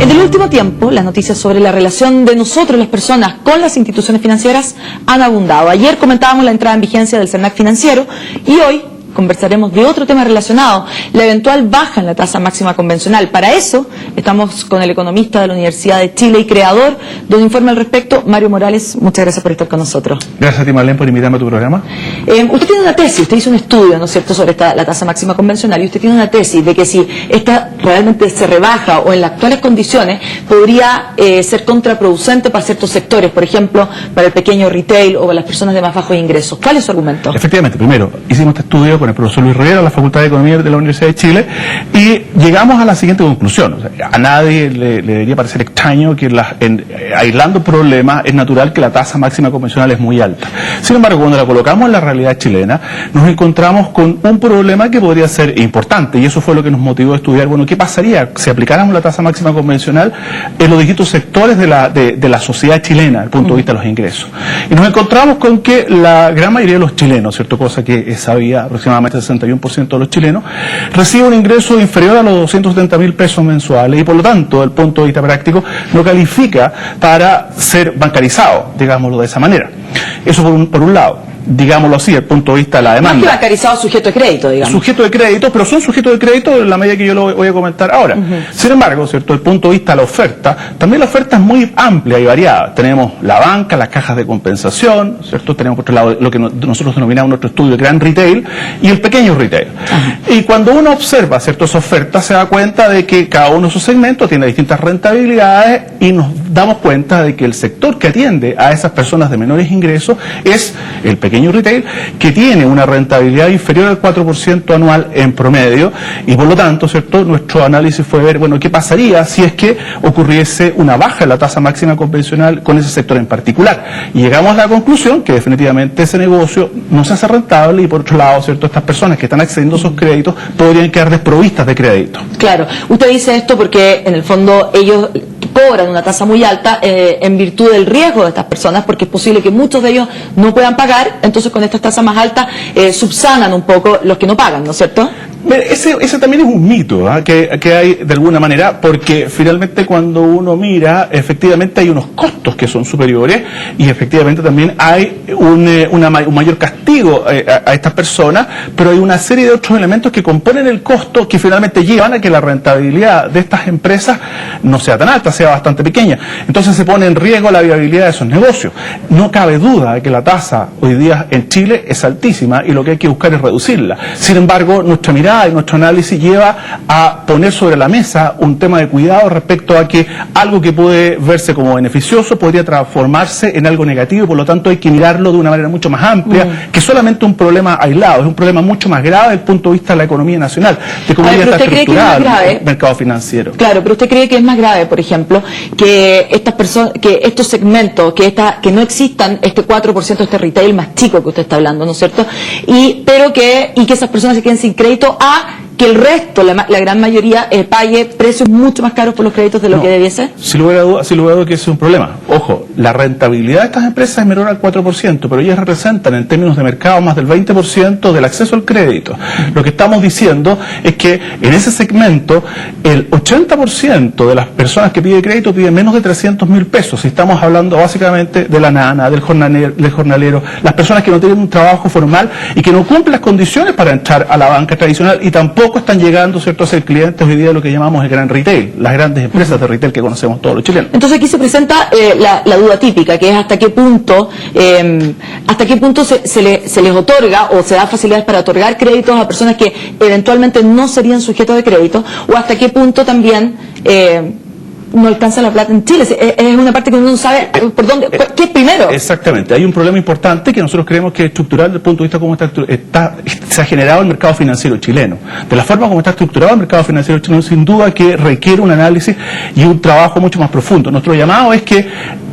En el último tiempo, las noticias sobre la relación de nosotros, las personas, con las instituciones financieras han abundado. Ayer comentábamos la entrada en vigencia del CERNAC financiero y hoy conversaremos de otro tema relacionado, la eventual baja en la tasa máxima convencional. Para eso estamos con el economista de la Universidad de Chile y creador de un informe al respecto, Mario Morales. Muchas gracias por estar con nosotros. Gracias a ti, Marlene, por invitarme a tu programa. Usted tiene una tesis, usted hizo un estudio, ¿no es cierto?, sobre la tasa máxima convencional, y usted tiene una tesis de que si esta realmente se rebaja o en las actuales condiciones podría ser contraproducente para ciertos sectores, por ejemplo, para el pequeño retail o para las personas de más bajos ingresos. ¿Cuál es su argumento? Efectivamente, primero, hicimos este estudio con el profesor Luis Rivera, de la Facultad de Economía de la Universidad de Chile, y llegamos a la siguiente conclusión. O sea, a nadie le debería parecer extraño que aislando problemas es natural que la tasa máxima convencional es muy alta. Sin embargo, cuando la colocamos en la realidad chilena, nos encontramos con un problema que podría ser importante, y eso fue lo que nos motivó a estudiar, bueno, ¿qué pasaría si aplicáramos la tasa máxima convencional en los distintos sectores de la sociedad chilena, desde el punto de vista de los ingresos? Y nos encontramos con que la gran mayoría de los chilenos, ¿cierto?, cosa que es sabía, aproximadamente el 61% de los chilenos, recibe un ingreso inferior a los 270.000 pesos mensuales y por lo tanto, desde el punto de vista práctico, no califica para ser bancarizado, digámoslo de esa manera. Eso por un lado. Digámoslo así, desde el punto de vista de la demanda. Más que bancarizado, sujeto de crédito, digamos. Sujeto de crédito, pero son sujetos de crédito en la medida que yo lo voy a comentar ahora. Sin embargo, ¿cierto?, desde el punto de vista de la oferta, también la oferta es muy amplia y variada. Tenemos la banca, las cajas de compensación, ¿cierto? Tenemos por otro lado lo que nosotros denominamos en nuestro estudio el gran retail y el pequeño retail. Y cuando uno observa, ¿cierto?, esa oferta, se da cuenta de que cada uno de esos segmentos tiene distintas rentabilidades y nos damos cuenta de que el sector que atiende a esas personas de menores ingresos es el pequeño retail, que tiene una rentabilidad inferior al 4% anual en promedio, y por lo tanto, ¿cierto?, nuestro análisis fue ver, bueno, qué pasaría si es que ocurriese una baja en la tasa máxima convencional con ese sector en particular. Y llegamos a la conclusión que definitivamente ese negocio no se hace rentable y por otro lado, ¿cierto?, estas personas que están accediendo a esos créditos podrían quedar desprovistas de crédito. Claro, usted dice esto porque en el fondo ellos cobran una tasa muy alta en virtud del riesgo de estas personas, porque es posible que muchos de ellos no puedan pagar, entonces con estas tasas más altas subsanan un poco los que no pagan, ¿no es cierto? Ese también es un mito, ¿eh? que hay de alguna manera, porque finalmente cuando uno mira, efectivamente hay unos costos que son superiores y efectivamente también hay un mayor castigo a estas personas, pero hay una serie de otros elementos que componen el costo que finalmente llevan a que la rentabilidad de estas empresas no sea tan alta, sea bastante pequeña. Entonces se pone en riesgo la viabilidad de esos negocios. No cabe duda de que la tasa hoy día en Chile es altísima y lo que hay que buscar es reducirla. Sin embargo, nuestra mirada y nuestro análisis lleva a poner sobre la mesa un tema de cuidado respecto a que algo que puede verse como beneficioso podría transformarse en algo negativo, y por lo tanto hay que mirarlo de una manera mucho más amplia que solamente un problema aislado. Es un problema mucho más grave desde el punto de vista de la economía nacional, de cómo ya está estructurado el mercado financiero. Claro, pero usted cree que es más grave, por ejemplo, que estas personas, que estos segmentos, que no existan este 4%, este retail más chico que usted está hablando, ¿no es cierto? Y que esas personas se queden sin crédito, a que el resto, la gran mayoría, pague precios mucho más caros por los créditos de lo que debiese? Sin lugar a dudas que ese es un problema. Ojo, la rentabilidad de estas empresas es menor al 4%, pero ellas representan en términos de mercado más del 20% del acceso al crédito. Lo que estamos diciendo es que en ese segmento el 80% de las personas que piden crédito piden menos de 300.000 pesos. Y estamos hablando básicamente de la nana, del jornalero, las personas que no tienen un trabajo formal y que no cumplen las condiciones para entrar a la banca tradicional y tampoco están llegando, ¿cierto?, a ser clientes hoy día de lo que llamamos el gran retail, las grandes empresas de retail que conocemos todos los chilenos. Entonces aquí se presenta la duda típica, que es hasta qué punto se les otorga o se da facilidades para otorgar créditos a personas que eventualmente no serían sujetos de crédito, o hasta qué punto también no alcanza la plata en Chile. Es una parte que uno no sabe por dónde, ¿qué es primero? Exactamente, hay un problema importante que nosotros creemos que es estructural desde el punto de vista de cómo se ha generado el mercado financiero chileno. De la forma como está estructurado el mercado financiero chileno, sin duda que requiere un análisis y un trabajo mucho más profundo. Nuestro llamado es que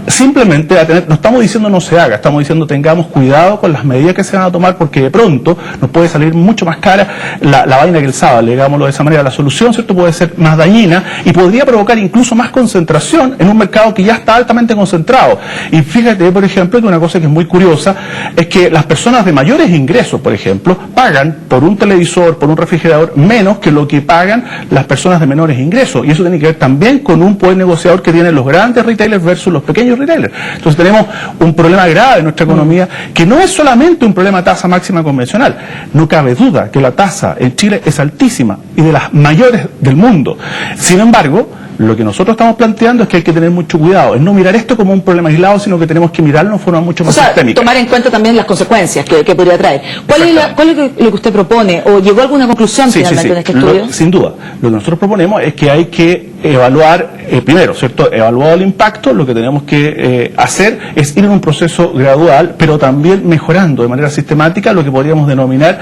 simplemente no estamos diciendo no se haga, estamos diciendo tengamos cuidado con las medidas que se van a tomar, porque de pronto nos puede salir mucho más cara la vaina que el sábado, digámoslo de esa manera. La solución, ¿cierto?, puede ser más dañina y podría provocar incluso más concentración en un mercado que ya está altamente concentrado. Y fíjate, por ejemplo, que una cosa que es muy curiosa es que las personas de mayores ingresos, por ejemplo, pagan por un televisor, por un refrigerador, menos que lo que pagan las personas de menores ingresos. Y eso tiene que ver también con un poder negociador que tienen los grandes retailers versus los pequeños retailers. Entonces tenemos un problema grave en nuestra economía, que no es solamente un problema de tasa máxima convencional. No cabe duda que la tasa en Chile es altísima y de las mayores del mundo. Sin embargo, lo que nosotros estamos planteando es que hay que tener mucho cuidado, es no mirar esto como un problema aislado, sino que tenemos que mirarlo de forma mucho más sistémica. Tomar en cuenta también las consecuencias que podría traer. ¿Cuál es lo que usted propone? ¿O llegó a alguna conclusión finalmente en este estudio? Sin duda. Lo que nosotros proponemos es que hay que evaluar, primero, ¿cierto? Evaluado el impacto, lo que tenemos que hacer es ir en un proceso gradual, pero también mejorando de manera sistemática lo que podríamos denominar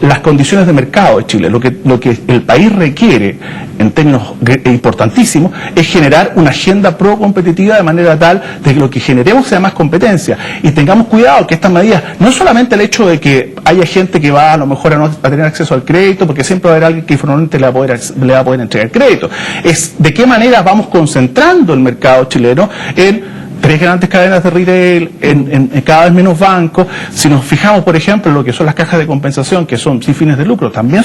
las condiciones de mercado de Chile. Lo que el país requiere, en términos importantísimos, es generar una agenda pro-competitiva de manera tal de que lo que generemos sea más competencia. Y tengamos cuidado que estas medidas, no solamente el hecho de que haya gente que va a lo mejor a tener acceso al crédito, porque siempre va a haber alguien que informalmente le va a poder entregar crédito, es de qué manera vamos concentrando el mercado chileno en 3 grandes cadenas de retail, en cada vez menos bancos. Si nos fijamos, por ejemplo, en lo que son las cajas de compensación, que son sin fines de lucro, también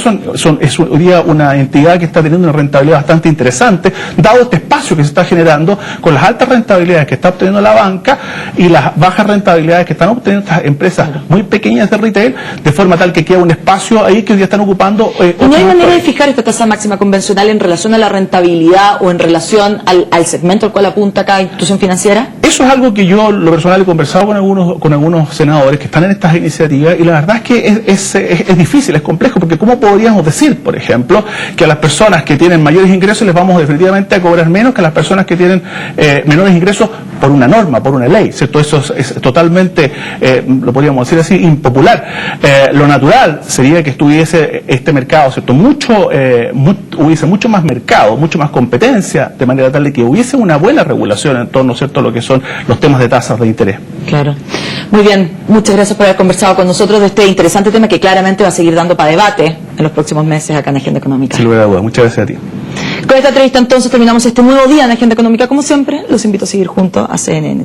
es hoy día una entidad que está teniendo una rentabilidad bastante interesante, dado este espacio que se está generando con las altas rentabilidades que está obteniendo la banca y las bajas rentabilidades que están obteniendo estas empresas muy pequeñas de retail, de forma tal que queda un espacio ahí que hoy día están ocupando. ¿Y no hay manera de fijar esta tasa máxima convencional en relación a la rentabilidad o en relación al segmento al cual apunta cada institución financiera? Eso es algo que yo, lo personal, he conversado con algunos senadores que están en estas iniciativas, y la verdad es que es difícil, es complejo, porque ¿cómo podríamos decir, por ejemplo, que a las personas que tienen mayores ingresos les vamos definitivamente a cobrar menos que a las personas que tienen menores ingresos por una norma, por una ley, ¿cierto? Eso es totalmente, lo podríamos decir así, impopular. Lo natural sería que estuviese este mercado, ¿cierto? Hubiese mucho más mercado, mucho más competencia, de manera tal de que hubiese una buena regulación en torno, ¿cierto?, a lo que son los temas de tasas de interés. Claro. Muy bien, muchas gracias por haber conversado con nosotros de este interesante tema que claramente va a seguir dando para debate en los próximos meses acá en Agenda Económica. Sin lugar a dudas, muchas gracias a ti. Con esta entrevista entonces terminamos este nuevo día en Agenda Económica. Como siempre, los invito a seguir junto a CNN.